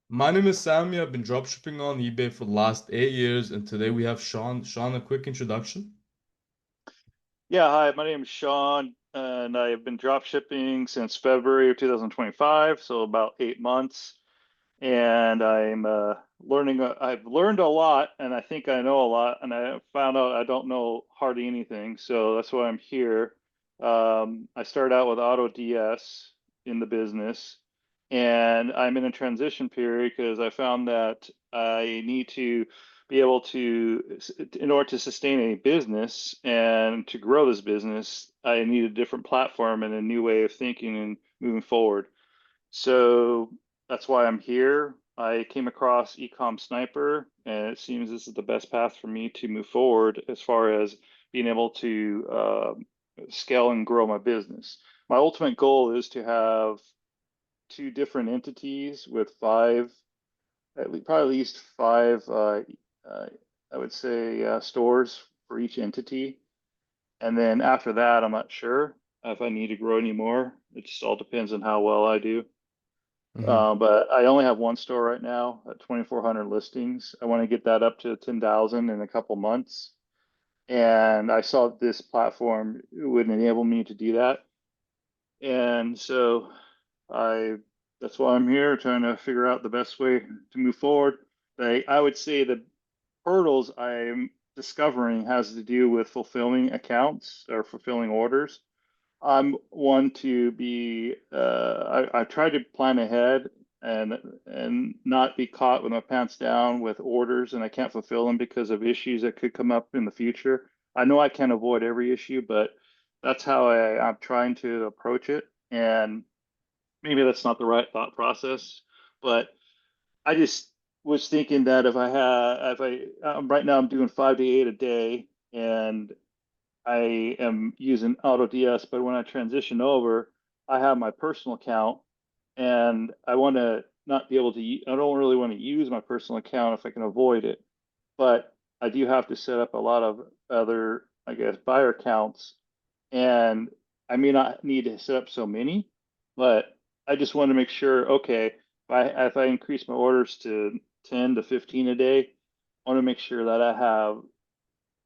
My name is Sammy. I've been dropshipping on eBay for the last 8 years, and today we have Sean. Sean, a quick introduction. Yeah, hi, my name is Sean, and I have been drop shipping since February of 2025, so about 8 months. And I'm learning, I've learned a lot, and I think I know a lot, and I found out I don't know hardly anything, so that's why I'm here. I started out with Auto DS in the business, and I'm in a transition period because I found that I need to be able to, in order to sustain a business and to grow this business, I need a different platform and a new way of thinking and moving forward. So that's why I'm here. I came across Ecom Sniper, and it seems this is the best path for me to move forward as far as being able to scale and grow my business. My ultimate goal is to have two different entities with five, probably at least five, uh, I would say, stores for each entity. And then after that, I'm not sure if I need to grow anymore. It just all depends on how well I do. Hmm. But I only have one store right now at 2,400 listings. I want to get that up to 10,000 in a couple months. And I saw this platform would enable me to do that. And so I that's why I'm here trying to figure out the best way to move forward. I would say the hurdles I'm discovering has to do with fulfilling accounts or fulfilling orders. I'm one to be I try to plan ahead and not be caught with my pants down with orders and I can't fulfill them because of issues that could come up in the future. I know I can't avoid every issue, but that's how I'm trying to approach it. And maybe that's not the right thought process, but I just was thinking that if I right now I'm doing 5 to 8 a day and I am using AutoDS, but when I transition over, I have my personal account and I want to not be able to, I don't really want to use my personal account if I can avoid it. But I do have to set up a lot of other, I guess, buyer accounts. And I may not need to set up so many, but I just want to make sure, okay, if I increase my orders to 10 to 15 a day, I want to make sure that I have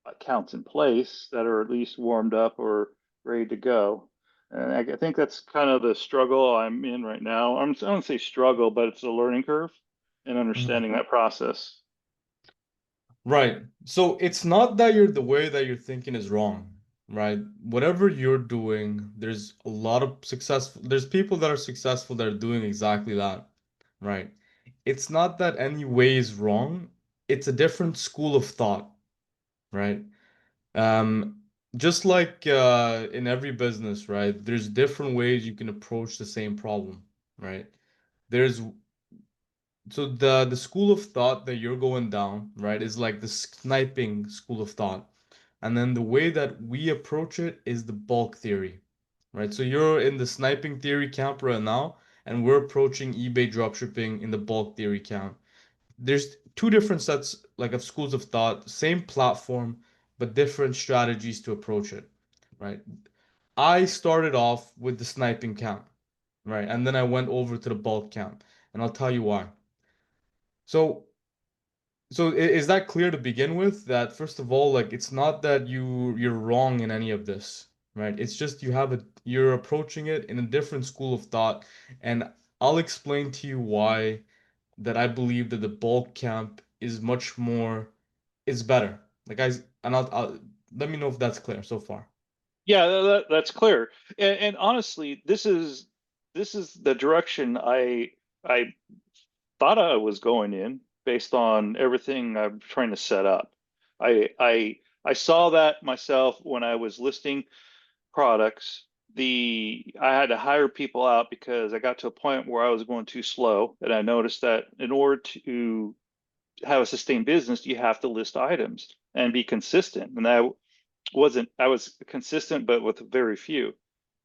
accounts in place that are at least warmed up or ready to go. And I think that's kind of the struggle I'm in right now. I don't say struggle, but it's a learning curve and Hmm. understanding that process. Right. So it's not that the way that you're thinking is wrong, right? Whatever you're doing, there's a lot of there's people that are successful that are doing exactly that, right? It's not that any way is wrong. It's a different school of thought, right? Um, just like in every business, right? There's different ways you can approach the same problem, right? There's so the school of thought that you're going down, right, is like the sniping school of thought. And then the way that we approach it is the bulk theory, right? So you're in the sniping theory camp right now, and we're approaching eBay dropshipping in the bulk theory camp. There's two different sets like of schools of thought, same platform, but different strategies to approach it, right? I started off with the sniping camp, right? And then I went over to the bulk camp, and I'll tell you why. So, is that clear to begin with? That first of all, like it's not that you're wrong in any of this, right? It's just you're approaching it in a different school of thought, and I'll explain to you why that I believe that the bulk camp is much more is better. Like I'll let me know if that's clear so far. Yeah, that's clear. And honestly, this is the direction I thought I was going in based on everything I'm trying to set up. I saw that myself when I was listing products. I had to hire people out because I got to a point where I was going too slow, and I noticed that in order to have a sustained business, you have to list items and be consistent. And I was consistent, but with very few.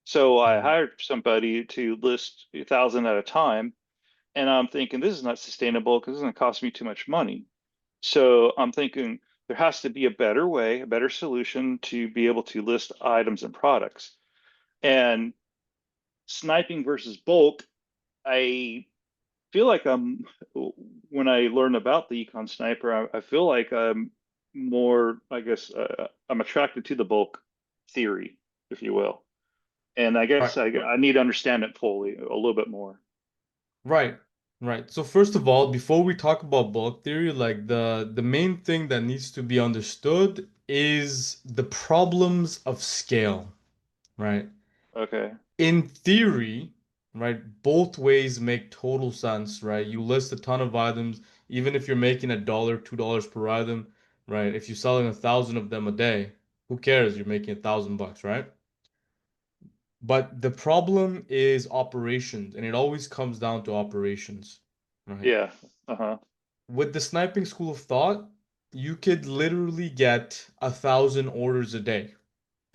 So I Mhm. hired somebody to list 1,000 at a time, and I'm thinking this is not sustainable because it's going to cost me too much money. So I'm thinking there has to be a better way, a better solution to be able to list items and products. And sniping versus bulk, I feel like when I learn about the econ sniper, I feel like I'm more, I guess, I'm attracted to the bulk theory, if you will. And I Right. guess I need to understand it fully a little bit more. Right. Right. So first of all, before we talk about bulk theory, like the main thing that needs to be understood is the problems of scale, right? Okay. In theory, right, both ways make total sense, right? You list a ton of items, even if you're making a dollar, $2 per item, right? If you're selling 1,000 of them a day, who cares? You're making $1,000, right? But the problem is operations, and it always comes down to operations, right? Yeah. Uh-huh. With the sniping school of thought, you could literally get 1,000 orders a day,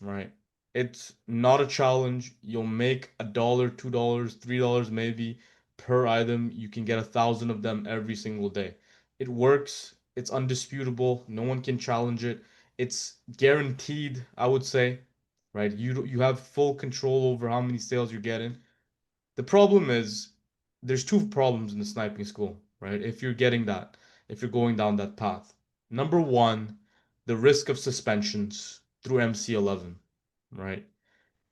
right? It's not a challenge. You'll make a dollar, $2, $3 maybe per item. You can get 1,000 of them every single day. It works. It's undisputable. No one can challenge it. It's guaranteed, I would say, right? You have full control over how many sales you're getting. The problem is there's two problems in the sniping school, right? If you're going down that path. Number one, the risk of suspensions through MC11, right?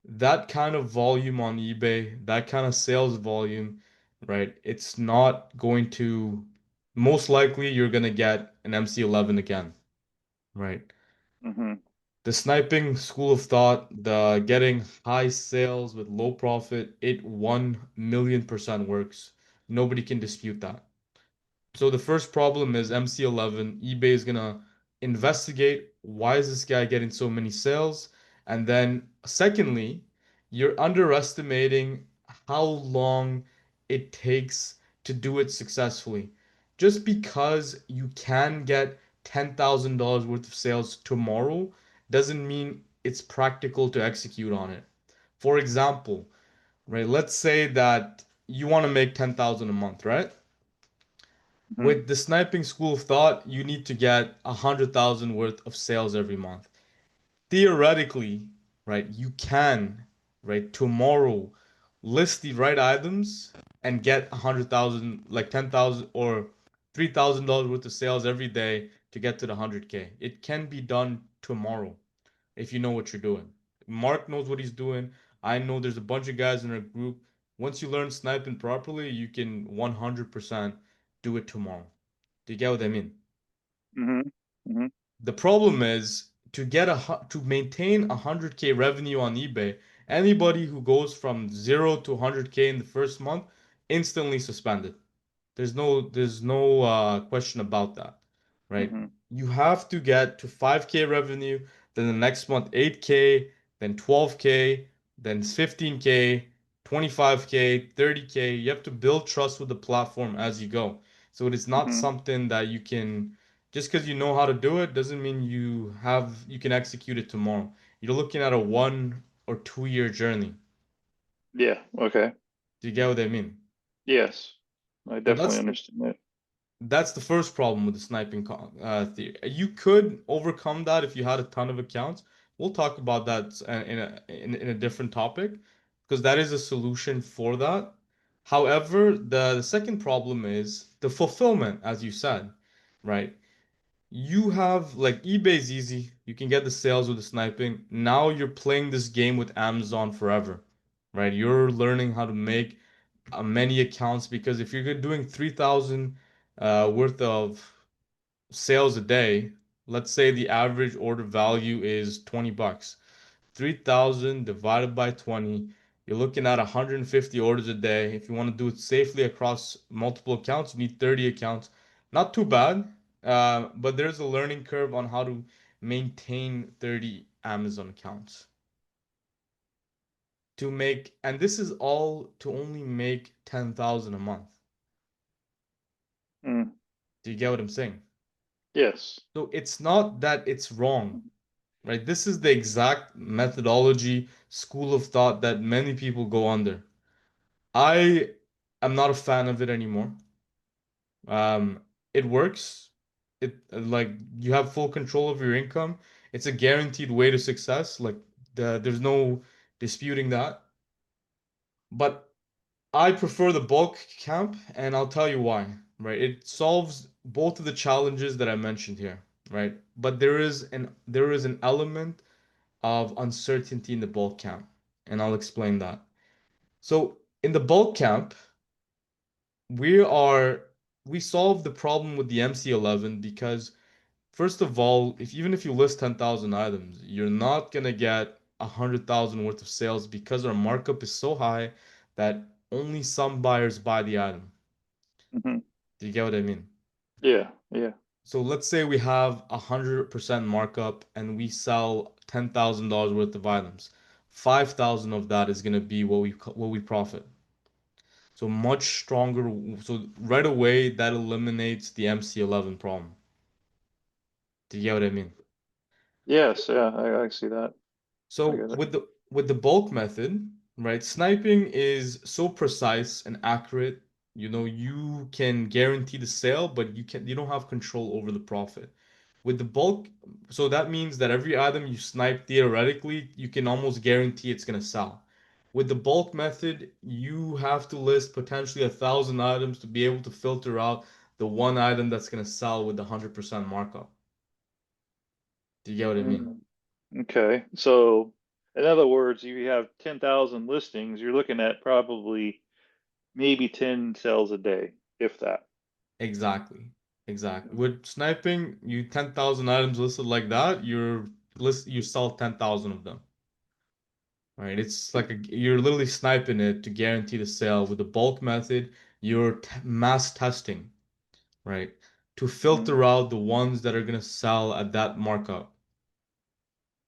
That kind of volume on eBay, that kind of sales volume, right? It's not going to, most likely you're going to get an MC11 again, right? Mm-hmm. The sniping school of thought, the getting high sales with low profit, it 1,000,000% works. Nobody can dispute that. So the first problem is MC11. eBay is gonna investigate why is this guy getting so many sales? And then secondly, you're underestimating how long it takes to do it successfully. Just because you can get $10,000 worth of sales tomorrow doesn't mean it's practical to execute on it. For example, right, let's say that you want to make 10,000 a month, right? Mm-hmm. With the sniping school of thought, you need to get 100,000 worth of sales every month. Theoretically, right, you can, right, tomorrow list the right items and get 100,000, like 10,000 or $3,000 worth of sales every day to get to the 100K. It can be done tomorrow if you know what you're doing. Mark knows what he's doing. I know there's a bunch of guys in our group. Once you learn sniping properly, you can 100% do it tomorrow. Do you get what I mean? Mm-hmm. Mm-hmm. The problem is to maintain 100K revenue on eBay, anybody who goes from 0 to 100K in the first month instantly suspended. There's no question about that, right? Mm-hmm. You have to get to 5K revenue, then the next month 8K, then 12K, then 15K, 25K, 30K. You have to build trust with the platform as you go. So it is not Mm-hmm. something that you can just because you know how to do it doesn't mean you can execute it tomorrow. You're looking at a 1 or 2 year journey. Yeah. Okay. Do you get what I mean? Yes. I So definitely understand that. that's the first problem with the theory. You could overcome that if you had a ton of accounts. We'll talk about that in a different topic because that is a solution for that. However, the second problem is the fulfillment, as you said, right? You have like eBay's easy. You can get the sales with the sniping. Now you're playing this game with Amazon forever, right? You're learning how to make many accounts because if you're doing 3,000 worth of sales a day, let's say the average order value is $20. 3,000 divided by 20, you're looking at 150 orders a day. If you want to do it safely across multiple accounts, you need 30 accounts. Not too bad, but there's a learning curve on how to maintain 30 Amazon accounts to make, and this is all to only make 10,000 a month. Mm. Do you get what I'm saying? Yes. So it's not that it's wrong, right? This is the exact methodology, school of thought that many people go under. I am not a fan of it anymore. It works. It like you have full control of your income. It's a guaranteed way to success. Like there's no disputing that. But I prefer the bulk camp, and I'll tell you why, right? It solves both of the challenges that I mentioned here, right? But there is an element of uncertainty in the bulk camp, and I'll explain that. So in the bulk camp, we are we solve the problem with the MC11 because first of all, if even if you list 10,000 items, you're not gonna get 100,000 worth of sales because our markup is so high that only some buyers buy the item. Hmm. Do you get what I mean? Yeah, yeah. So let's say we have 100% markup and we sell $10,000 worth of items. 5,000 of that is gonna be what we profit. So much stronger. So right away that eliminates the MC11 problem. Do you get what I mean? Yes, yeah, I see that. I So get it. with the bulk method, right? Sniping is so precise and accurate. You can guarantee the sale, but you don't have control over the profit. With the bulk, so that means that every item you snipe theoretically, you can almost guarantee it's gonna sell. With the bulk method, you have to list potentially 1,000 items to be able to filter out the one item that's gonna sell with the 100% markup. Do you get what I mean? Mm. Okay, so in other words, you have 10,000 listings, you're looking at probably maybe 10 sales a day, if that. Exactly. Exactly. With sniping, you 10,000 items listed like that, you sell 10,000 of them. Right? It's like you're literally sniping it to guarantee the sale. With the bulk method, you're mass testing, right? To Mhm. filter out the ones that are gonna sell at that markup.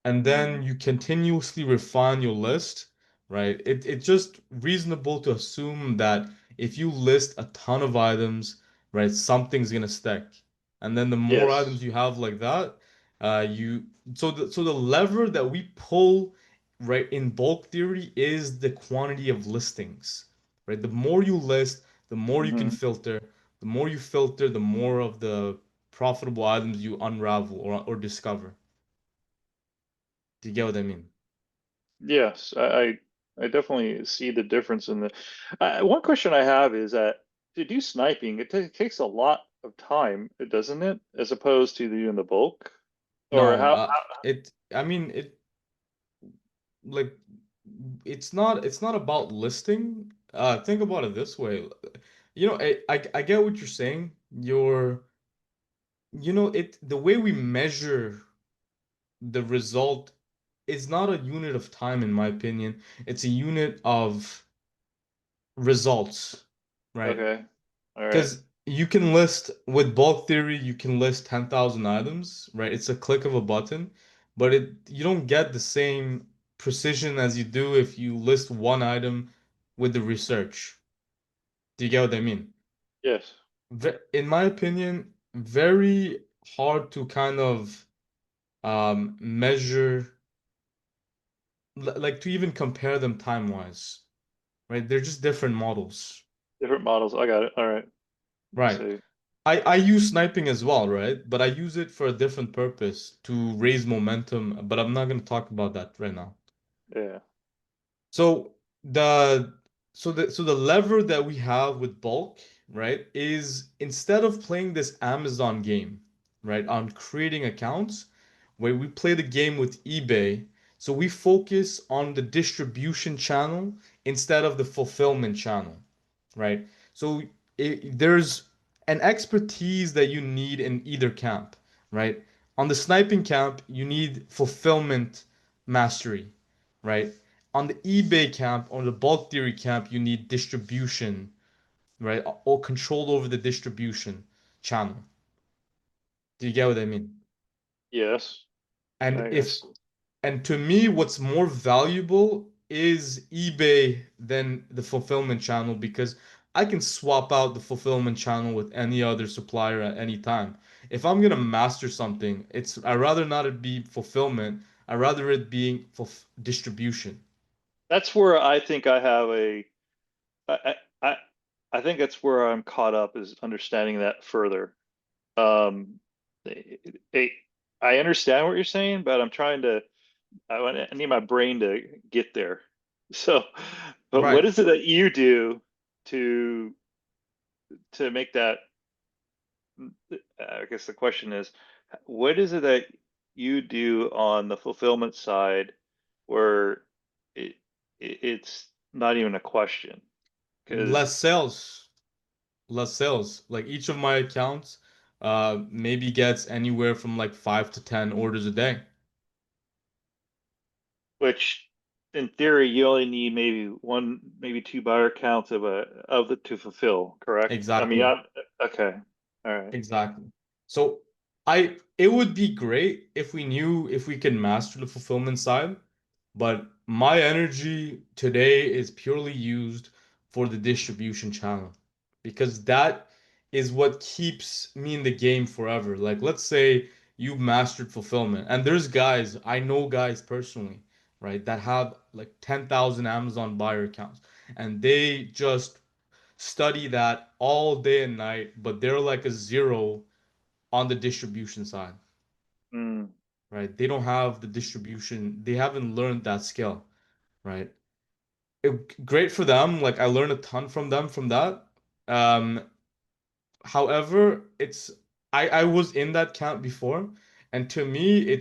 And then Mm. you continuously refine your list, right? It's just reasonable to assume that if you list a ton of items, right, something's gonna stick. And then the more items Yes. you have like that, you so the lever that we pull, right, in bulk theory is the quantity of listings, right? The more you list, the more you can Hmm. filter. The more you filter, the more of the profitable items you unravel or discover. Do you get what I mean? Yes, I definitely see the difference in the. One question I have is that to do sniping, it takes a lot of time, doesn't it, as opposed to doing the bulk? Or No, how? I mean, like, it's not about listing. Think about it this way. I get what you're saying. The way we measure the result is not a unit of time, in my opinion. It's a unit of results, right? Okay, all right. Because you can list with bulk theory, you can list 10,000 items, right? It's a click of a button, but you don't get the same precision as you do if you list one item with the research. Do you get what I mean? Yes, In my opinion, very hard to kind of measure, like to even compare them time-wise, right? They're just different models. different models. I got it. All right. I Right. see. I use sniping as well, right? But I use it for a different purpose to raise momentum, but I'm not going to talk about that right now. Yeah. So the so the lever that we have with bulk, right, is instead of playing this Amazon game, right, on creating accounts, where we play the game with eBay, so we focus on the distribution channel instead of the fulfillment channel, right? So there's an expertise that you need in either camp, right? On the sniping camp, you need fulfillment mastery, right? On the eBay camp, on the bulk theory camp, you need distribution, right? Or control over the distribution channel. Do you get what I mean? Yes. And I if see. And to me, what's more valuable is eBay than the fulfillment channel because I can swap out the fulfillment channel with any other supplier at any time. If I'm gonna master something, I'd rather not it be fulfillment. I'd rather it being for distribution. That's where I think I have a. I I think that's where I'm caught up is understanding that further. Um, it, it, I understand what you're saying, but I'm trying to. I need my brain to get there. So, but what Right. is it that you do? to make that, I guess the question is, what is it that you do on the fulfillment side where it, it's not even a question? Because Less sales, less sales. Like each of my accounts, maybe gets anywhere from like 5 to 10 orders a day. which in theory you only need maybe one, maybe two buyer counts of the to fulfill, correct? I mean, Exactly. okay, all right. Exactly. So it would be great if we knew if we could master the fulfillment side, but my energy today is purely used for the distribution channel because that is what keeps me in the game forever. Like let's say you've mastered fulfillment and there's guys, I know guys personally, right, that have like 10,000 Amazon buyer accounts and they just study that all day and night, but they're like a zero on the distribution side, Mm, right? They don't have the distribution, they haven't learned that skill, right? Great for them. Like I learned a ton from them from that. Um, however, I was in that camp before, and to me,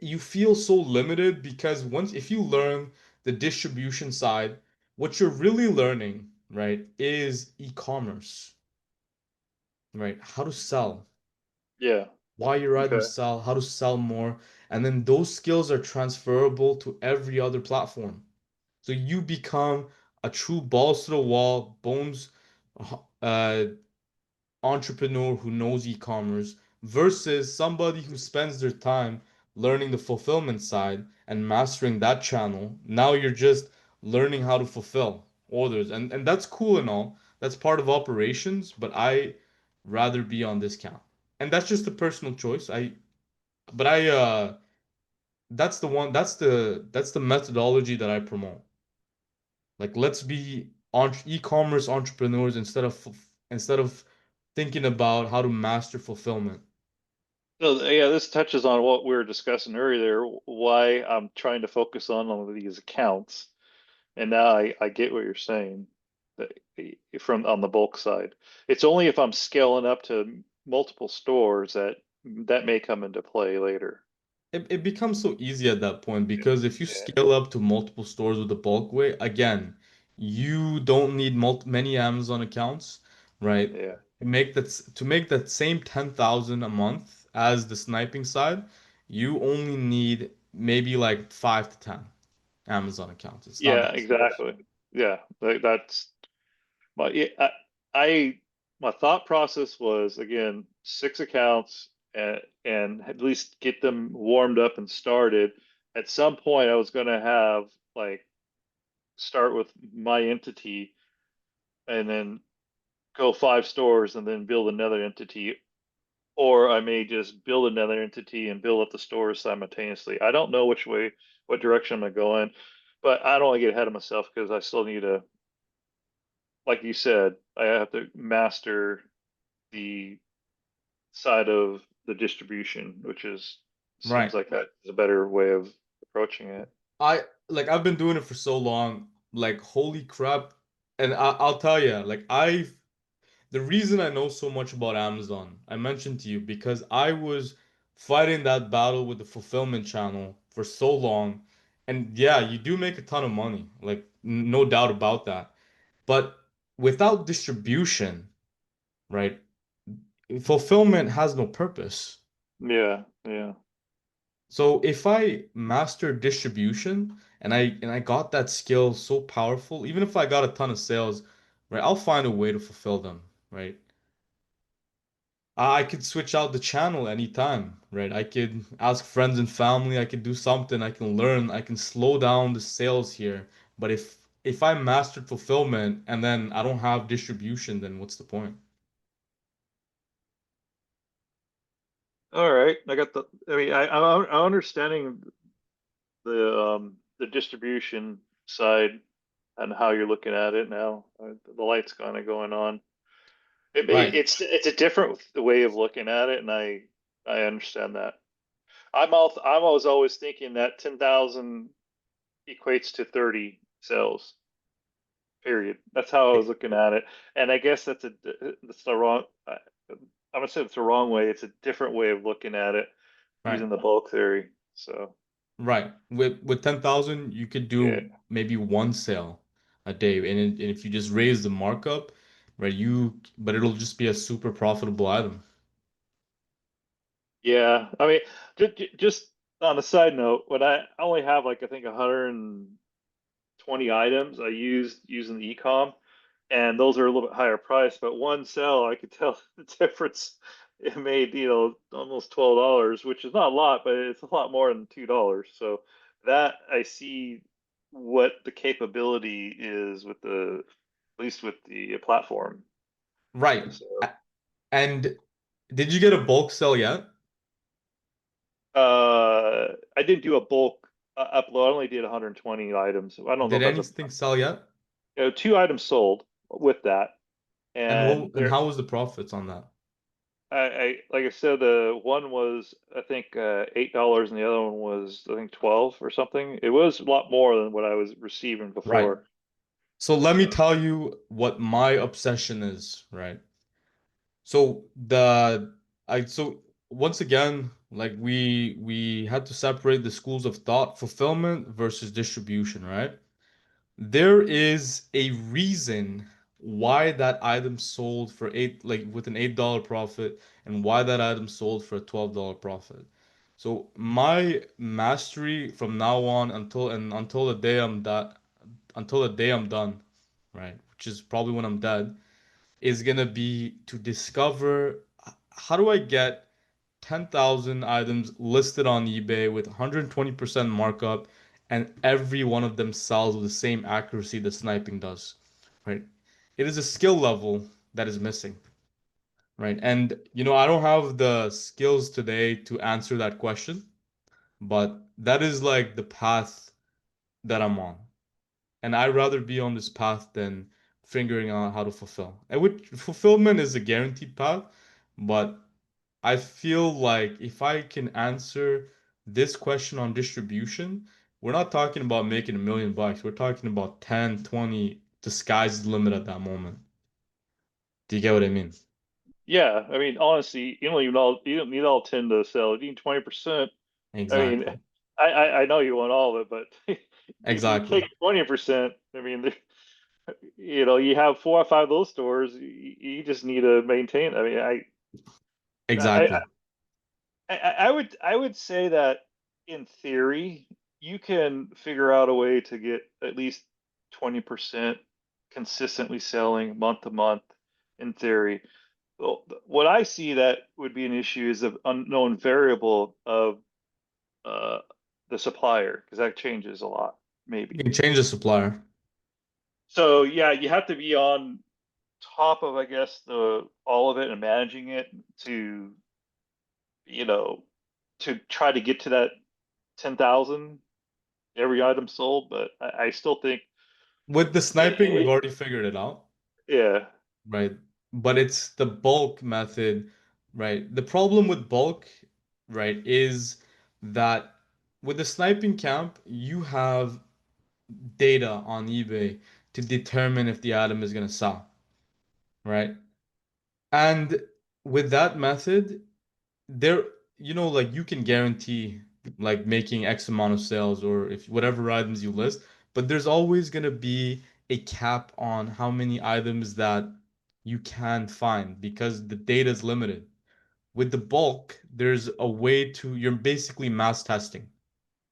you feel so limited because once if you learn the distribution side, what you're really learning, right, is e-commerce, right? How to sell, yeah, why you rather okay. sell, how to sell more, and then those skills are transferable to every other platform. So you become a true balls to the wall, bones uh, entrepreneur who knows e-commerce versus somebody who spends their time learning the fulfillment side and mastering that channel. Now you're just learning how to fulfill orders, and that's cool and all. That's part of operations, but I rather be on this count. And that's just a personal choice. I that's the one that's the methodology that I promote. Like let's be on e-commerce entrepreneurs instead of thinking about how to master fulfillment. So yeah, this touches on what we were discussing earlier, why I'm trying to focus on all of these accounts. And now I get what you're saying that from on the bulk side. It's only if I'm scaling up to multiple stores that that may come into play later. It becomes so easy at that point Yeah. because if you Yeah. scale up to multiple stores with the bulk way, again, you don't need many Amazon accounts, right? Yeah. To make that same 10,000 a month as the sniping side, you only need maybe like 5 to 10 Amazon accounts. It's not Yeah, that serious. exactly. Yeah. That's my yeah, I my thought process was again 6 accounts and at least get them warmed up and started. At some point I was gonna have like start with my entity and then go 5 stores and then build another entity, or I may just build another entity and build up the stores simultaneously. I don't know which way, what direction I'm gonna go in, but I don't want to get ahead of myself because I still need to, like you said, I have to master the side of the distribution, which is seems Right. like that is a better way of approaching it. I've been doing it for so long, like holy crap. And I'll tell you, like the reason I know so much about Amazon, I mentioned to you because I was fighting that battle with the fulfillment channel for so long. And yeah, you do make a ton of money, like no doubt about that. But without distribution, right, fulfillment has no purpose. Yeah, yeah. So if I master distribution and I got that skill so powerful, even if I got a ton of sales, right, I'll find a way to fulfill them, right? I could switch out the channel anytime, right? I could ask friends and family, I could do something, I can learn, I can slow down the sales here. But if I mastered fulfillment and then I don't have distribution, then what's the point? All right, I got the. I mean, I'm understanding the distribution side and how you're looking at it now. The light's kind of going on. Right. It's a different way of looking at it, and I understand that. I was always thinking that 10,000 equates to 30 cells. period. That's how I was looking at it. And I guess that's the wrong, I'm gonna say it's the wrong way. It's a different way of looking at it Right. using the bulk theory. So Right. With 10,000, you could yeah, do maybe one sale a day. And if you just raise the markup, right, but it'll just be a super profitable item. yeah. I mean, just on a side note, when I only have like I think 120 items I used using the ecom, and those are a little bit higher price, but one sell I could tell the difference. It made, almost $12, which is not a lot, but it's a lot more than $2. So that I see what the capability is with at least with the platform. Right. So And did you get a bulk sell yet? I didn't do a bulk upload. I only did 120 items. I don't know Did if that's a, anything sell yet? 2 items sold with that, and And there how was the profits on that? I like I said, the one was I think $8, and the other one was I think 12 or something. It was a lot more than what I was receiving Right. before. So let me So tell you what my obsession is, right? So the I so once again, like we had to separate the schools of thought, fulfillment versus distribution, right? There is a reason why that item sold for eight, like with an $8 profit, and why that item sold for a $12 profit. So my mastery from now on until the day until the day I'm done, right? Which is probably when I'm dead, is gonna be to discover how do I get 10,000 items listed on eBay with 120% markup, and every one of them sells with the same accuracy that sniping does, right? It is a skill level that is missing, right? And I don't have the skills today to answer that question, but that is like the path that I'm on. And I'd rather be on this path than figuring out how to fulfill. And which fulfillment is a guaranteed path, but I feel like if I can answer this question on distribution, we're not talking about making $1 million. We're talking about 10, 20. The sky's the limit at that moment. Do you get what I mean? yeah, I mean honestly, you don't need all 10 to sell. You need 20%. I mean, Exactly. I know you want all of it, but you Exactly. take 20%. I mean, you have 4 or 5 of those stores. You just need to maintain. I mean, I, Exactly. I would say that in theory, you can figure out a way to get at least 20% consistently selling month to month in theory. Well, what I see that would be an issue is the unknown variable of uh, the supplier, because that changes a lot, You maybe. can change the supplier. So yeah, you have to be on top of, I guess, the all of it and managing it to, you know, to try to get to that 10,000 every item sold, but I still think, With the sniping, we've it, already figured it out, yeah. right? But it's the bulk method, right? The problem with bulk, right, is that with the sniping camp, you have data on eBay to determine if the item is going to sell, right? And with that method, there, like you can guarantee like making X amount of sales or if whatever items you list, but there's always going to be a cap on how many items that you can find because the data is limited. With the bulk, there's a way to, you're basically mass testing,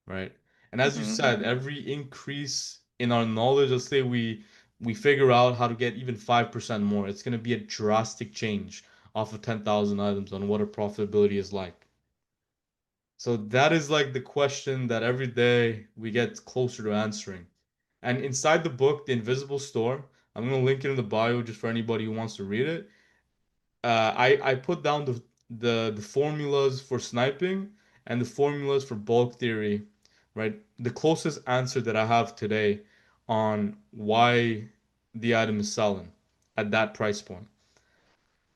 right? And as you Hmm. said, every increase in our knowledge, let's say we figure out how to get even 5% more, it's going to be a drastic change off of 10,000 items on what our profitability is like. So that is like the question that every day we get closer to answering. And inside the book, The Invisible Store, I'm going to link it in the bio just for anybody who wants to read it. I put down the formulas for sniping and the formulas for bulk theory, right? The closest answer that I have today on why the item is selling at that price point.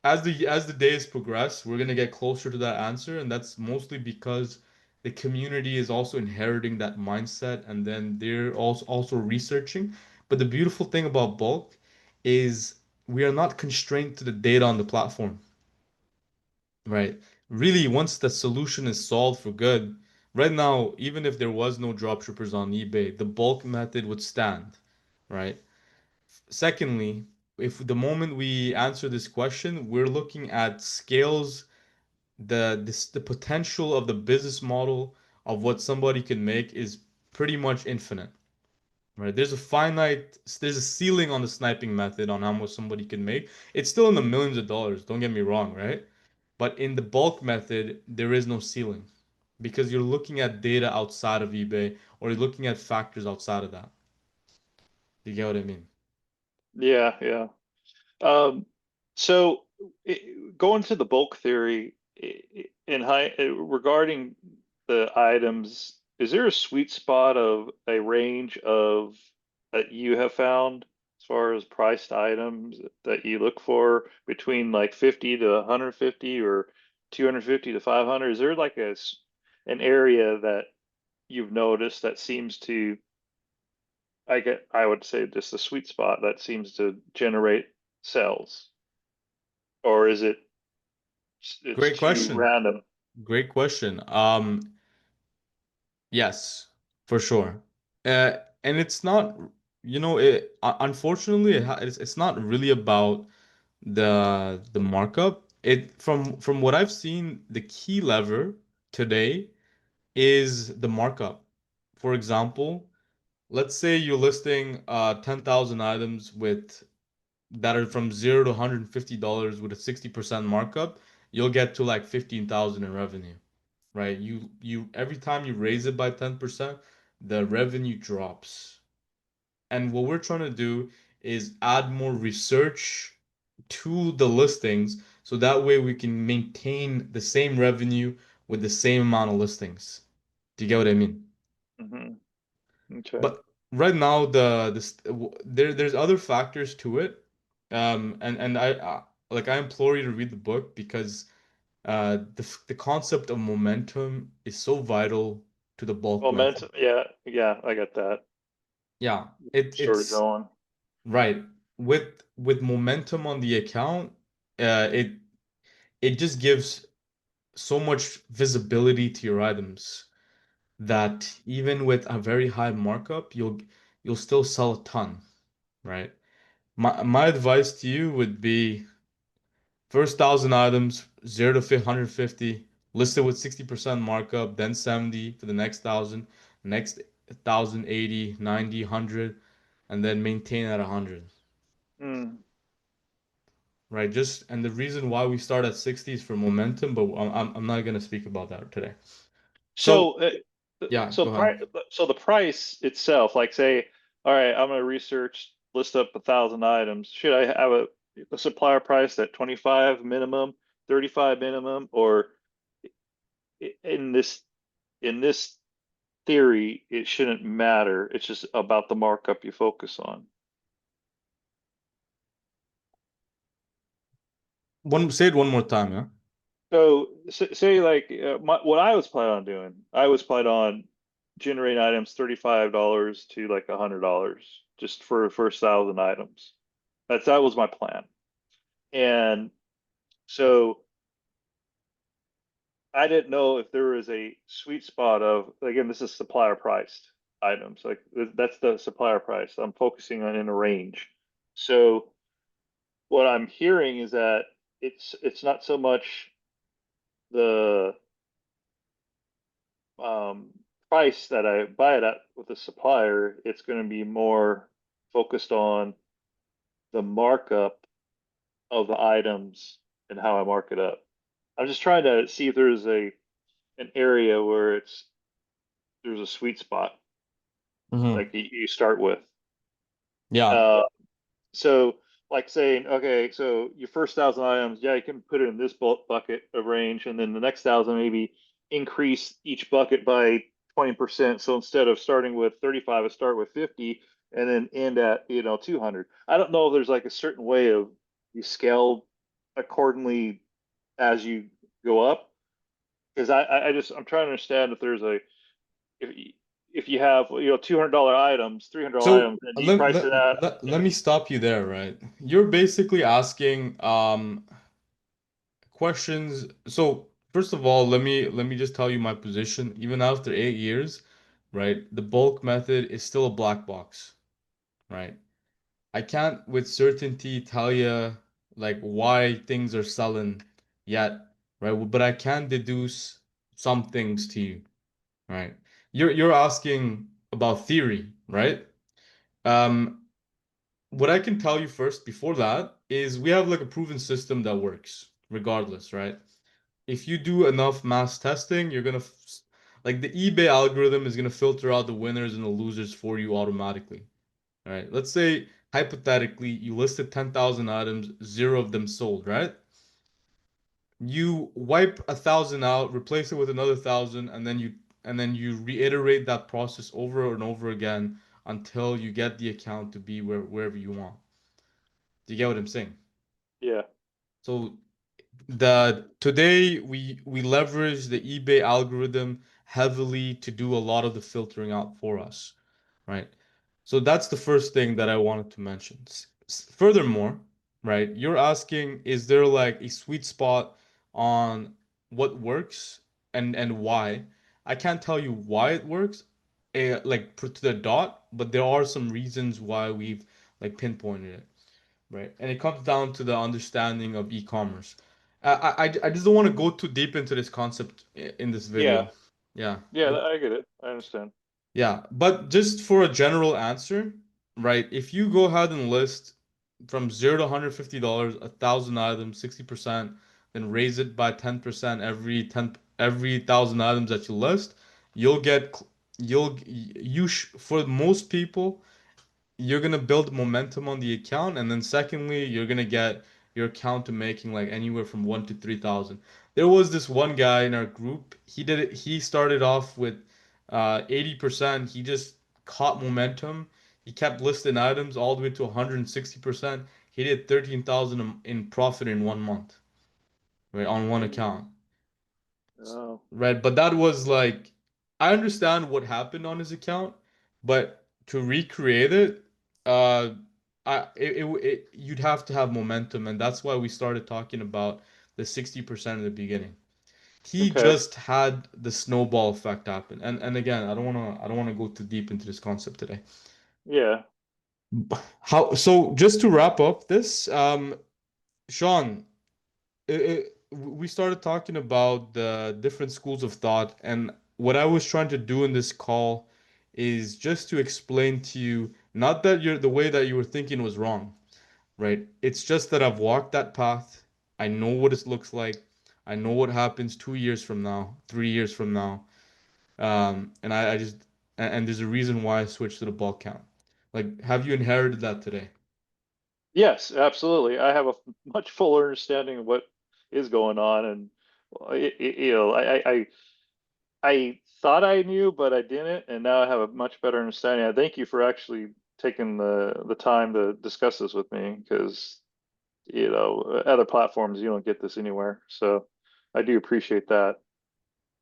As the days progress, we're gonna get closer to that answer, and that's mostly because the community is also inheriting that mindset, and then they're also researching. But the beautiful thing about bulk is we are not constrained to the data on the platform, right? Really, once the solution is solved for good, right now, even if there was no dropshippers on eBay, the bulk method would stand, right? Secondly, if the moment we answer this question, we're looking at scales, the potential of the business model of what somebody can make is pretty much infinite. Right. There's a ceiling on the sniping method on how much somebody can make. It's still in the millions of dollars, don't get me wrong, right? But in the bulk method, there is no ceiling because you're looking at data outside of eBay or you're looking at factors outside of that. You get what I mean? Yeah, yeah. Um, so going to the bulk theory in high regarding the items, is there a sweet spot of a range of that you have found as far as priced items that you look for between like 50 to 150 or 250 to 500? Is there like an area that you've noticed that seems to I would say just the sweet spot that seems to generate sales, or is it's Great too question. random? Great question. Yes, for sure. And it's not, unfortunately, it's not really about the markup. It from what I've seen, the key lever today is the markup. For example, let's say you're listing 10,000 items with that are from 0 to $150 with a 60% markup, you'll get to like 15,000 in revenue, right? You every time you raise it by 10%, the revenue drops. And what we're trying to do is add more research to the listings so that way we can maintain the same revenue with the same amount of listings. Do you get what I mean? Hmm. Okay. But right now there's other factors to it. And I implore you to read the book because the concept of momentum is so vital to the bulk method. Momentum. Yeah, yeah, I got that. Yeah, it Sort of it's going. right. With momentum on the account, it just gives so much visibility to your items that even with a very high markup, you'll still sell a ton, right? My advice to you would be first 1,000 items, 0 to 150, listed with 60% markup, then 70 for the next 1,000, next 1,000, 80, 90, 100, and then maintain at 100. Mm. Right, just and the reason why we start at 60 is for momentum, but I'm not gonna speak about that today. So So, yeah, go ahead. so the price itself, like say, all right, I'm gonna research, list up 1,000 items. Should I have a supplier price at 25 minimum, 35 minimum, or in this theory, it shouldn't matter. It's just about the markup you focus on. Say it one more time, yeah. So say like what I was planning on doing, I was planning on generating items $35 to like $100 just for the first 1,000 items. That was my plan. And so I didn't know if there was a sweet spot of, again, this is supplier priced items. Like that's the supplier price. I'm focusing on in a range. So what I'm hearing is that it's not so much the um, price that I buy it at with the supplier, it's going to be more focused on the markup of the items and how I mark it up. I'm just trying to see if there's a an area where there's a sweet spot Hmm. like you start with. Yeah. Uh, So, like saying, okay, so your first 1,000 items, yeah, you can put it in this bulk bucket of range, and then the next 1,000 maybe increase each bucket by 20%. So instead of starting with 35, I start with 50, and then end at 200. I don't know if there's like a certain way of you scale accordingly as you go up, because I'm trying to understand if there's a if if you have, $200 items, $300 So items, and you price it at, let me stop you there, right? You're basically asking questions. So first of all, let me just tell you my position. Even after 8 years, right, the bulk method is still a black box, right? I can't with certainty tell you like why things are selling yet, right? But I can deduce some things to you, right? You're asking about theory, right? Um, what I can tell you first before that is we have like a proven system that works regardless, right? If you do enough mass testing, you're gonna like the eBay algorithm is gonna filter out the winners and the losers for you automatically. All right. Let's say hypothetically you listed 10,000 items, zero of them sold, right? You wipe 1,000 out, replace it with another 1,000, and then you reiterate that process over and over again until you get the account to be wherever you want. Do you get what I'm saying? yeah, So the today we leverage the eBay algorithm heavily to do a lot of the filtering out for us, right? So that's the first thing that I wanted to mention. Furthermore, right, you're asking, is there like a sweet spot on what works and why? I can't tell you why it works, like to the dot, but there are some reasons why we've like pinpointed it. Right. And it comes down to the understanding of e-commerce. I just don't want to go too deep into this concept in this yeah, video. Yeah. yeah. I get it. I understand. Yeah. But just for a general answer, right? If you go ahead and list from $0 to $150, 1,000 items, 60%, then raise it by 10% every 1,000 items that you list, you'll get for most people you're gonna build momentum on the account, and then secondly, you're gonna get your account to making like anywhere from 1 to 3,000. There was this one guy in our group. He did it. He started off with 80%. He just caught momentum. He kept listing items all the way to 160%. He did 13,000 in profit in 1 month, right, on one account. Oh, Right, but that was like I understand what happened on his account, but to recreate it, uh, you'd have to have momentum, and that's why we started talking about the 60% in the beginning. He okay. just had the snowball effect happen, and again, I don't wanna go too deep into this concept today. Yeah. How so? Just to wrap up this, Sean, we started talking about the different schools of thought, and what I was trying to do in this call is just to explain to you, not that the way that you were thinking was wrong, right? It's just that I've walked that path. I know what it looks like. I know what happens 2 years from now, 3 years from now. And I just and there's a reason why I switched to the bulk count. Like, have you inherited that today? Yes, absolutely. I have a much fuller understanding of what is going on, and well, I thought I knew, but I didn't, and now I have a much better understanding. I thank you for actually taking the time to discuss this with me, because other platforms you don't get this anywhere. So I do appreciate that.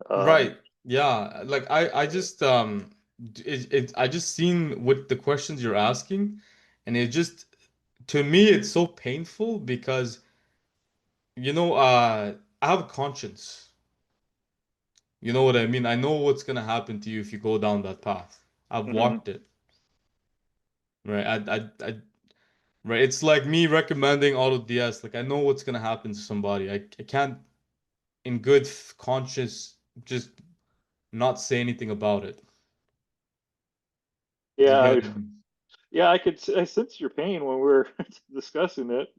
Um, Right. Yeah. Like I just I just seen what the questions you're asking, and it just to me it's so painful because I have a conscience. You know what I mean? I know what's gonna happen to you if you go down that path. I've mhm. walked it. Right. Right. It's like me recommending Auto DS. Like I know what's gonna happen to somebody. I can't in good conscience just not say anything about it. Do you Yeah, get what I mean? yeah, I sense your pain when we were discussing it.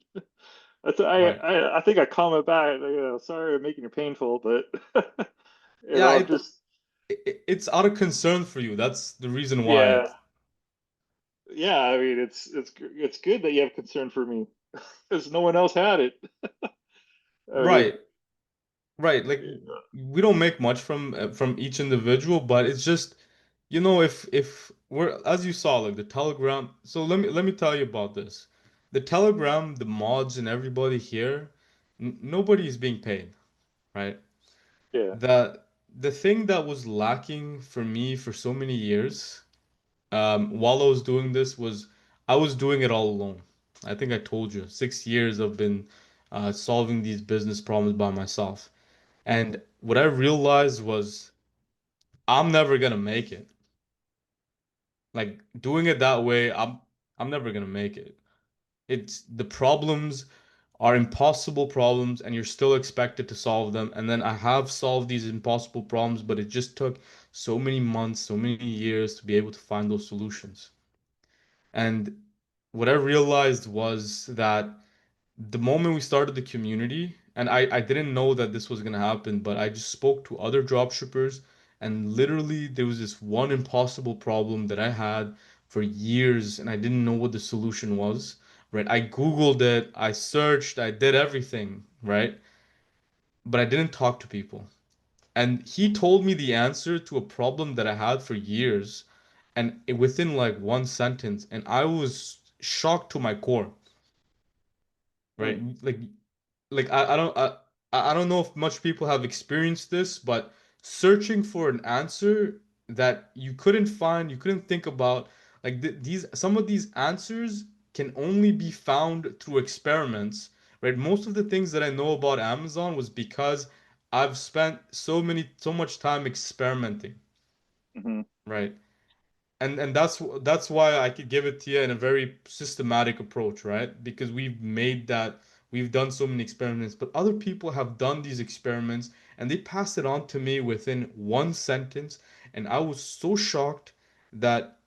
Right. I think I comment back, sorry I'm making it painful, but Yeah, just it's out of concern for you. That's the reason why. yeah, yeah. I mean, it's good that you have concern for me because no one else had it. I mean, Right, right. Like we don't make much from each individual, but it's just, if we're as you saw, like the Telegram. So let me tell you about this. The Telegram, the mods, and everybody here, n nobody is being paid, right? yeah, That. the thing that was lacking for me for so many years, while I was doing this was I was doing it all alone. I think I told you, 6 years I've been solving these business problems by myself. And what I realized was I'm never gonna make it. Like doing it that way, I'm never gonna make it. It's the problems are impossible problems and you're still expected to solve them. And then I have solved these impossible problems, but it just took so many months, so many years to be able to find those solutions. And what I realized was that the moment we started the community, and I didn't know that this was gonna happen, but I just spoke to other dropshippers, and literally there was this one impossible problem that I had for years, and I didn't know what the solution was, right? I Googled it, I searched, I did everything, right? But I didn't talk to people. And he told me the answer to a problem that I had for years, and within like one sentence, and I was shocked to my core, Hmm. right? Like I don't know if much people have experienced this, but searching for an answer that you couldn't find, you couldn't think about, like these some of these answers can only be found through experiments, right? Most of the things that I know about Amazon was because I've spent so much time experimenting, Hmm. right? And that's why I could give it to you in a very systematic approach, right? Because we've done so many experiments, but other people have done these experiments and they pass it on to me within one sentence, and I was so shocked that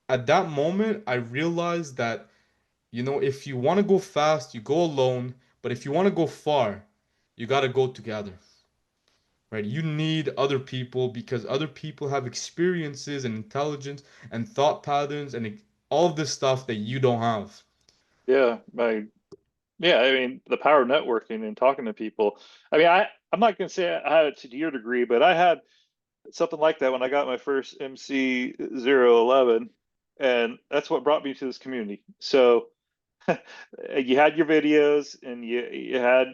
at that moment I realized that, if you want to go fast, you go alone, but if you want to go far, you got to go together, right? You need other people because other people have experiences and intelligence and thought patterns and all of this stuff that you don't have. Yeah, yeah, I mean, the power of networking and talking to people. I mean, I'm not gonna say I had it to your degree, but I had something like that when I got my first MC 011, and that's what brought me to this community. So you had your videos, and you had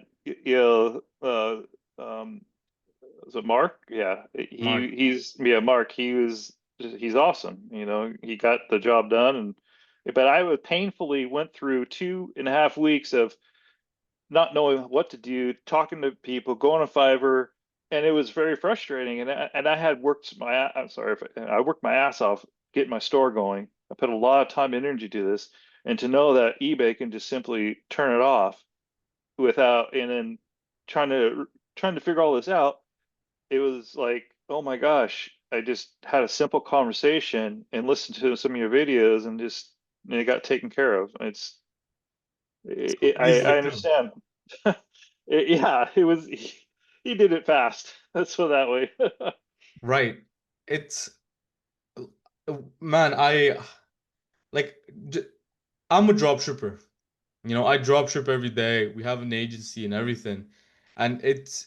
was it Mark? Yeah, Mark, he's yeah, Mark. He's awesome. He got the job done, and but I would painfully went through 2.5 weeks of not knowing what to do, talking to people, going to Fiverr, and it was very frustrating. And I had worked I'm sorry, if I worked my ass off getting my store going. I put a lot of time and energy to this, and to know that eBay can just simply turn it off without, and then trying to trying to figure all this out, it was like, oh my gosh, I just had a simple conversation and listened to some of your videos and just and it got taken care of. it's so easy to I do. understand. Yeah, he did it fast. Let's put it that way. Right. It's man, I like j- I'm a drop shipper. I drop ship every day. We have an agency and everything. And it's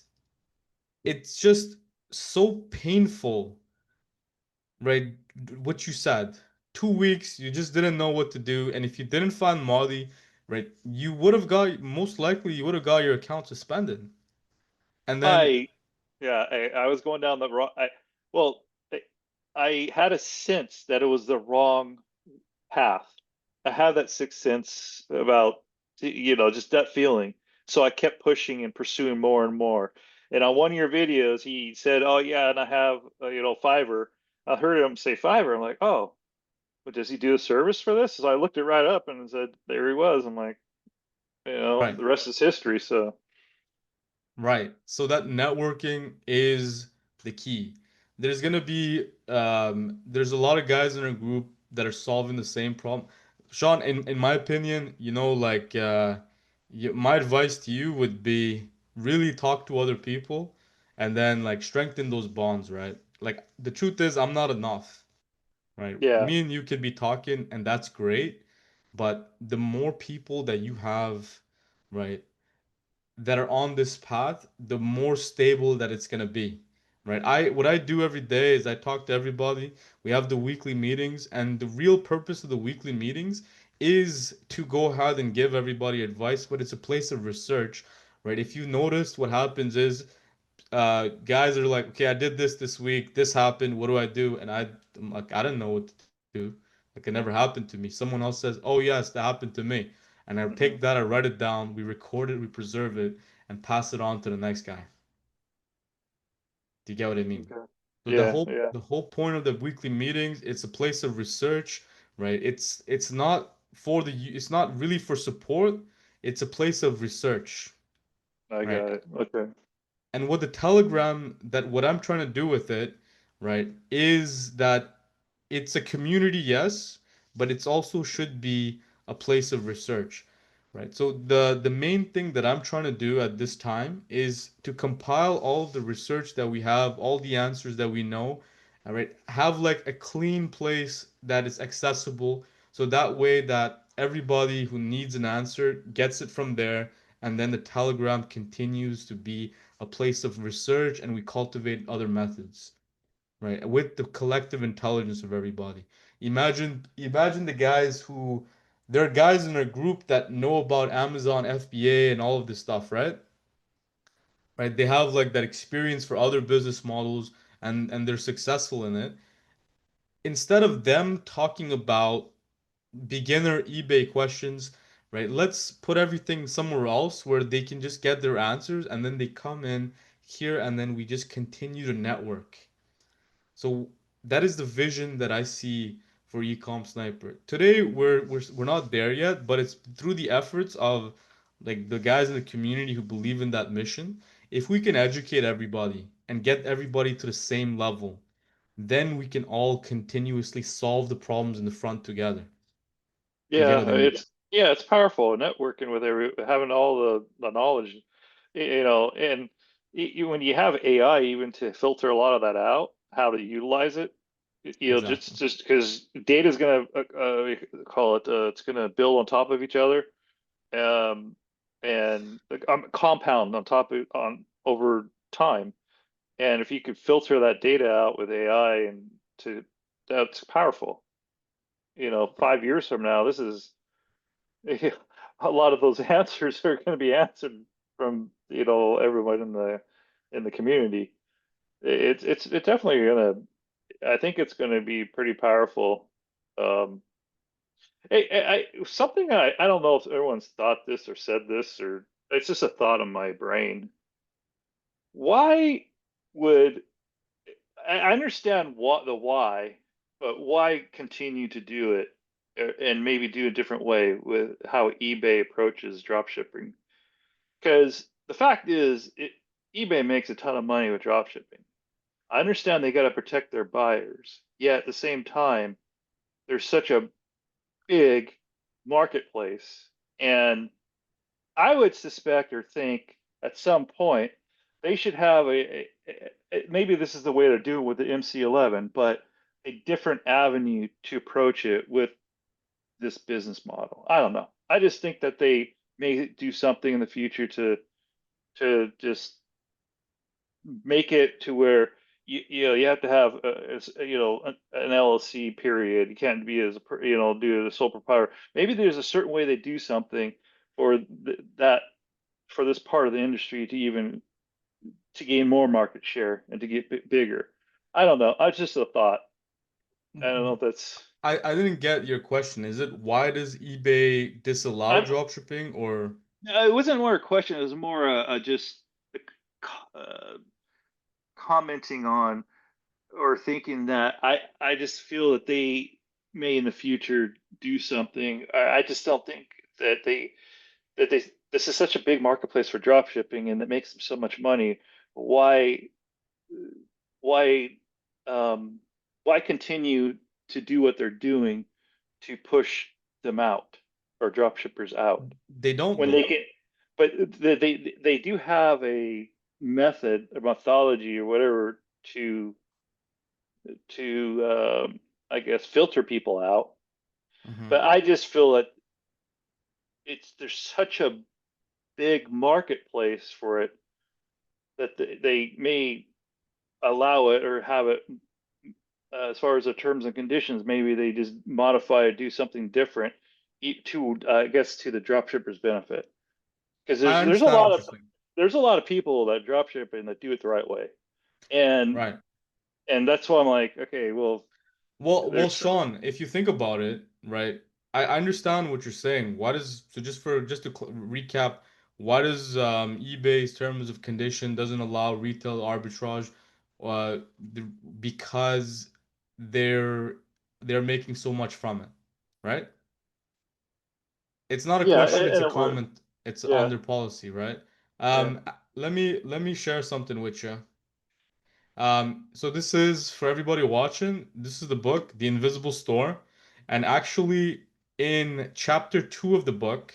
just so painful, right? What you said. 2 weeks, you just didn't know what to do, and if you didn't find Molly, right, you would have got most likely you would have got your account suspended. And then, I yeah, I was going down the wrong. Well, I, I had a sense that it was the wrong path. I have that sixth sense about, just that feeling. So I kept pushing and pursuing more and more. And on one of your videos, he said, "Oh yeah, and I have Fiverr." I heard him say Fiverr. I'm like, "Oh, but does he do a service for this?" So I looked it right up and said, there he was. I'm like, right. the rest is history. So Right. So that networking is the key. There's a lot of guys in our group that are solving the same problem. Sean, in my opinion, my advice to you would be really talk to other people and then like strengthen those bonds, right? Like the truth is I'm not enough, right? yeah, Me and you could be talking and that's great, but the more people that you have, right, that are on this path, the more stable that it's gonna be. Right? What I do every day is I talk to everybody. We have the weekly meetings, and the real purpose of the weekly meetings is to go ahead and give everybody advice, but it's a place of research, right? If you notice what happens is guys are like, okay, I did this week, this happened, what do I do? And I'm like, I didn't know what to do. Like it never happened to me. Someone else says, oh yes, that happened to me. And I Hmm. take that, I write it down, we record it, we preserve it, and pass it on to the next guy. Do you get what I mean? Okay. So the Yeah, whole yeah. the whole point of the weekly meetings, it's a place of research, right? It's not for it's not really for support. It's a place of research, I right? got it. Okay. And what the Telegram, that what I'm trying to do with it, right, is that it's a community, yes, but it's also should be a place of research, right? So the main thing that I'm trying to do at this time is to compile all of the research that we have, all the answers that we know, all right, have like a clean place that is accessible, so that way that everybody who needs an answer gets it from there, and then the Telegram continues to be a place of research, and we cultivate other methods, right? With the collective intelligence of everybody. Imagine the guys who there are guys in a group that know about Amazon FBA and all of this stuff, right? Right? They have like that experience for other business models, and they're successful in it. Instead of them talking about beginner eBay questions, right? Let's put everything somewhere else where they can just get their answers, and then they come in here, and then we just continue to network. So that is the vision that I see for Ecom Sniper. Today we're not there yet, but it's through the efforts of like the guys in the community who believe in that mission. If we can educate everybody and get everybody to the same level, then we can all continuously solve the problems in the front together. Do you get Yeah, what I mean? it's powerful networking with having all the knowledge, and when you have AI even to filter a lot of that out, how to utilize it, Exactly. just because data is gonna call it it's gonna build on top of each other, um, and compound on top of on over time. And if you could filter that data out with AI and to that's powerful. Right. 5 years from now, this is a lot of those answers are going to be answered from everyone in the community. It's definitely gonna. I think it's going to be pretty powerful. Um, something I don't know if everyone's thought this or said this, or it's just a thought in my brain. Why would I understand what the why, but why continue to do it, and maybe do a different way with how eBay approaches dropshipping? Because the fact is, eBay makes a ton of money with dropshipping. I understand they got to protect their buyers, yet at the same time, there's such a big marketplace, and I would suspect or think at some point they should have maybe this is the way they're doing with the MC11, but a different avenue to approach it with this business model. I don't know. I just think that they may do something in the future to just make it to where you have to have an LLC period. You can't be as do the sole proprietor. Maybe there's a certain way they do something for that for this part of the industry to even to gain more market share and to get bigger. I don't know. I just a thought. I don't know if that's. I didn't get your question. Is it why does eBay disallow I dropshipping or it wasn't more a question. It was more just uh, commenting on or thinking that I just feel that they may in the future do something. I just don't think that they this is such a big marketplace for drop shipping and that makes them so much money. Why why um why continue to do what they're doing to push them out or drop shippers out they don't when they though? can but they do have a method a methodology or whatever to I guess filter people out. Hmm. But I just feel that it's there's such a big marketplace for it that they may allow it or have it as far as the terms and conditions. Maybe they just modify or do something different to I guess to the dropshipper's benefit because I there's a understand lot what of you're saying. there's a lot of people that drop shipping that do it the right way, and Right. that's why I'm like, okay, well, Well, there's Sean, if you think about it, right, I understand what you're saying. Why does so just to recap, why does eBay's terms of condition doesn't allow retail arbitrage? Uh, the, because they're they're making so much from it, right? It's not a yeah, question, it's and a it would, comment. It's on yeah, their policy, right? yeah, Let me share something with you. So this is for everybody watching. This is the book, The Invisible Store. And actually, in chapter 2 of the book,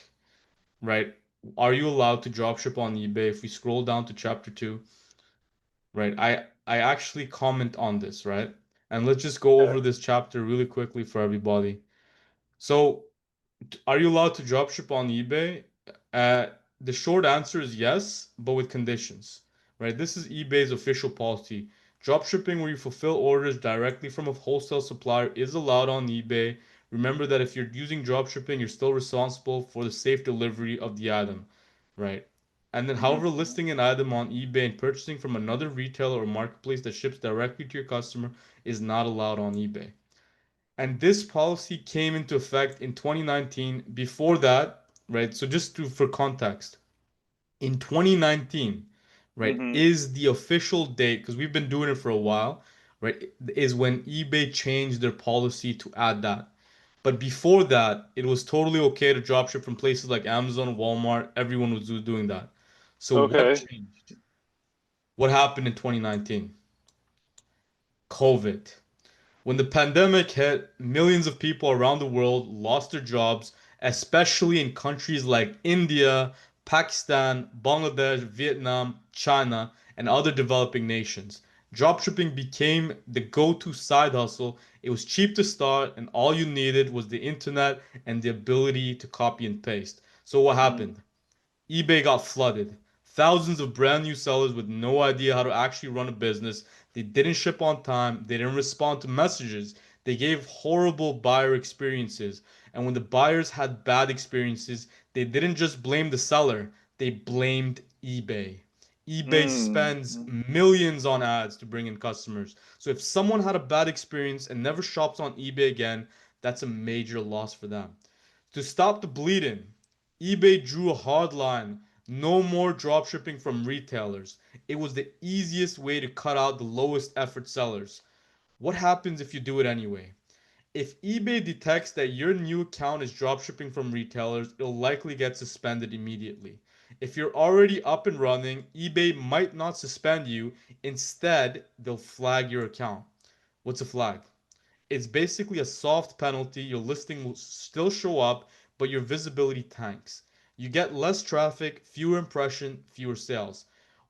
right, are you allowed to dropship on eBay? If we scroll down to chapter 2, right, I actually comment on this, right? And let's just go yeah. over this chapter really quickly for everybody. So are you allowed to dropship on eBay? Uh, the short answer is yes, but with conditions, right? This is eBay's official policy. Dropshipping where you fulfill orders directly from a wholesale supplier is allowed on eBay. Remember that if you're using dropshipping, you're still responsible for the safe delivery of the item, right? And then, Hmm. however, listing an item on eBay and purchasing from another retailer or marketplace that ships directly to your customer is not allowed on eBay. And this policy came into effect in 2019. Before that, right? So just for context, in 2019, right, Hmm. is the official date because we've been doing it for a while, right? Is when eBay changed their policy to add that. But before that, it was totally okay to dropship from places like Amazon, Walmart. Everyone was doing that. So what Okay. changed? What happened in 2019? COVID. When the pandemic hit, millions of people around the world lost their jobs, especially in countries like India, Pakistan, Bangladesh, Vietnam, China, and other developing nations. Dropshipping became the go-to side hustle. It was cheap to start, and all you needed was the internet and the ability to copy and paste. So what Hmm. happened? eBay got flooded. Thousands of brand new sellers with no idea how to actually run a business. They didn't ship on time. They didn't respond to messages. They gave horrible buyer experiences. And when the buyers had bad experiences, they didn't just blame the seller, they blamed eBay. eBay spends Mm. millions on ads to bring in customers. So if someone had a bad experience and never shops on eBay again, that's a major loss for them. To stop the bleeding, eBay drew a hard line. No more dropshipping from retailers. It was the easiest way to cut out the lowest effort sellers. What happens if you do it anyway? If eBay detects that your new account is dropshipping from retailers, it'll likely get suspended immediately. If you're already up and running, eBay might not suspend you. Instead, they'll flag your account. What's a flag? It's basically a soft penalty. Your listing will still show up, but your visibility tanks. You get less traffic, fewer impressions, fewer sales.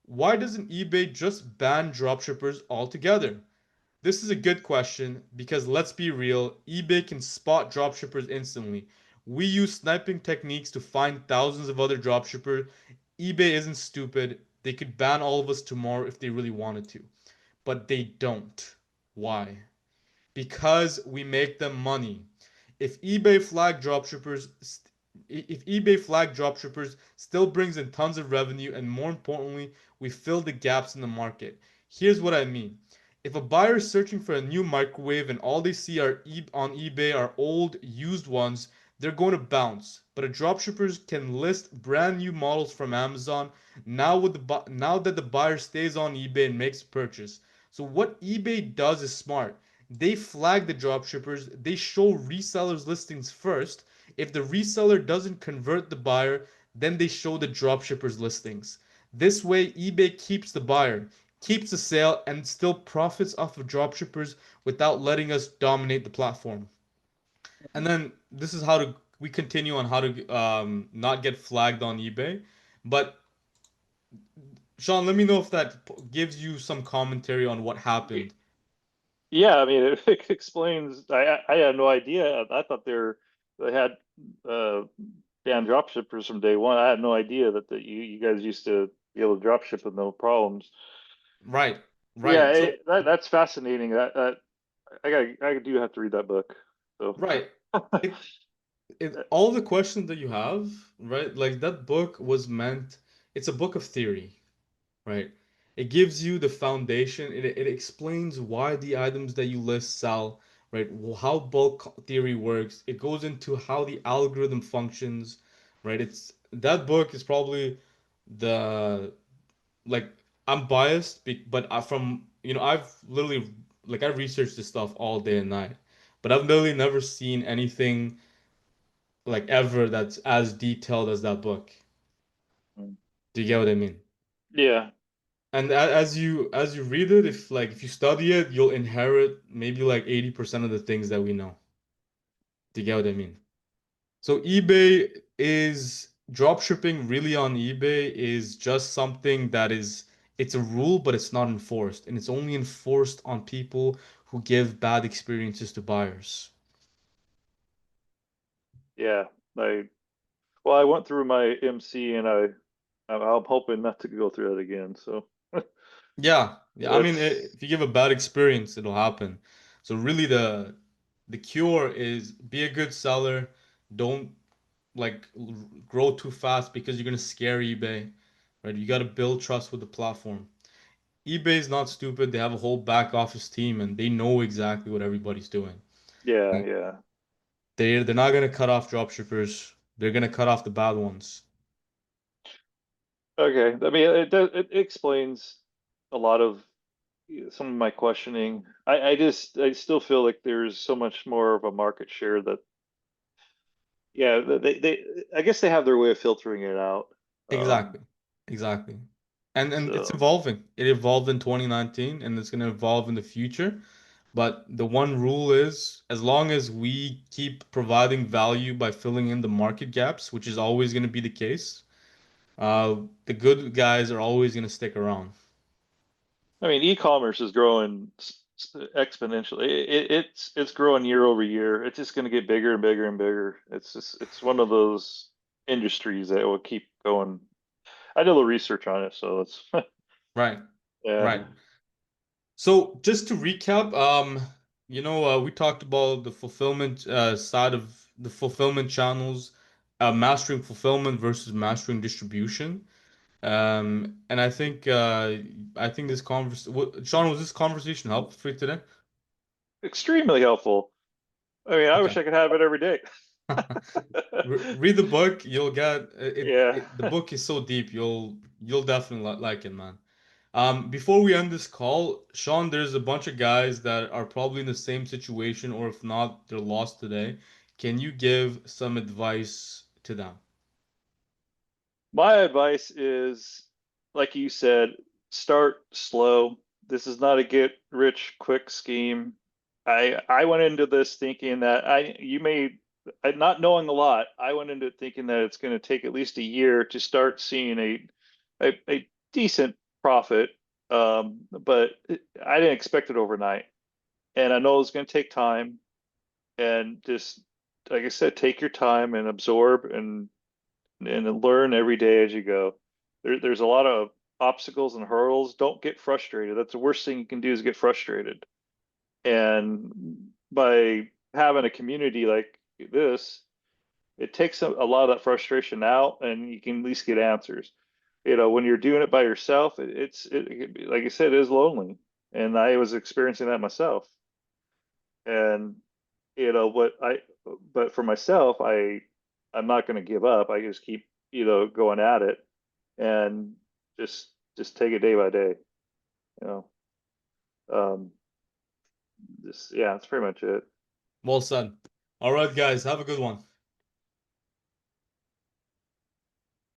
Why doesn't eBay just ban dropshippers altogether? This is a good question because let's be real, eBay can spot dropshippers instantly. We use sniping techniques to find thousands of other dropshippers. eBay isn't stupid. They could ban all of us tomorrow if they really wanted to, but they don't. Why? Because we make them money. If eBay flag dropshippers if eBay flag dropshippers still brings in tons of revenue and more importantly, we fill the gaps in the market. Here's what I mean. If a buyer is searching for a new microwave and all they see on eBay are old, used ones, they're going to bounce. But a dropshippers can list brand new models from Amazon now that the buyer stays on eBay and makes a purchase. So what eBay does is smart. They flag the dropshippers, they show resellers listings first. If the reseller doesn't convert the buyer, then they show the dropshippers listings. This way, eBay keeps the buyer, keeps the sale, and still profits off of dropshippers without letting us dominate the platform. And then this is how to we continue on how to not get flagged on eBay. But Sean, let me know if that gives you some commentary on what happened. Yeah, I mean, it explains. I had no idea. I thought they had uh, banned drop shippers from day one. I had no idea that you guys used to be able to drop ship with no problems. Right, Yeah, right. So that's fascinating. That I do have to read that book. So right. It all the questions that you have, right? Like that book was meant. it's a book of theory, right? It gives you the foundation. It explains why the items that you list sell, right? How bulk theory works. It goes into how the algorithm functions, right? It's that book is probably the like I'm biased, but from I've literally I researched this stuff all day and night, but I've literally never seen anything like ever that's as detailed as that book. Mm. Do you get what I mean? Yeah, And as you read it, if you study it, you'll inherit maybe like 80% of the things that we know. Do you get what I mean? So eBay is dropshipping really on eBay is just something that is it's a rule, but it's not enforced. And it's only enforced on people who give bad experiences to buyers. yeah. I well, I went through my MC, and I'm hoping not to go through that again. So Yeah, yeah. I mean, it's if you give a bad experience, it'll happen. So really, the cure is be a good seller. Don't grow too fast because you're gonna scare eBay, right? You gotta build trust with the platform. eBay is not stupid. They have a whole back office team and they know exactly what everybody's doing. yeah, Like, yeah. they're not gonna cut off dropshippers. They're gonna cut off the bad ones. Okay. I mean, it explains a lot of some of my questioning. I still feel like there's so much more of a market share that yeah, they I guess they have their way of filtering it out. Um, Exactly. Exactly. And it's so evolving. It evolved in 2019 and it's gonna evolve in the future. But the one rule is as long as we keep providing value by filling in the market gaps, which is always gonna be the case, the good guys are always gonna stick around. I mean, e-commerce is growing exponentially. It's growing year over year. It's just going to get bigger and bigger and bigger. It's one of those industries that will keep going. I did a little research on it, so it's Right. yeah, Right. So just to recap, we talked about the fulfillment side of the fulfillment channels, mastering fulfillment versus mastering distribution. And I think Sean, was this conversation helpful for you today? extremely helpful. I mean, I Okay. wish I could have it every day. Read the book. You'll get Yeah. the book is so deep. You'll definitely like it, man. Before we end this call, Sean, there's a bunch of guys that are probably in the same situation, or if not, they're lost today. Can you give some advice to them? My advice is, like you said, start slow. This is not a get rich quick scheme. I went into this thinking that not knowing a lot, I went into it thinking that it's going to take at least a year to start seeing a decent profit. But I didn't expect it overnight, and I know it's going to take time. And just like I said, take your time and absorb and learn every day as you go. There's a lot of obstacles and hurdles. Don't get frustrated. That's the worst thing you can do is get frustrated. And by having a community like this, it takes a lot of that frustration out, and you can at least get answers. When you're doing it by yourself, like I said, it is lonely, and I was experiencing that myself. And what but for myself, I'm not going to give up. I just keep going at it, and just take it day by day. You know, um, just yeah, that's pretty much it. Well said. All right, guys, have a good one.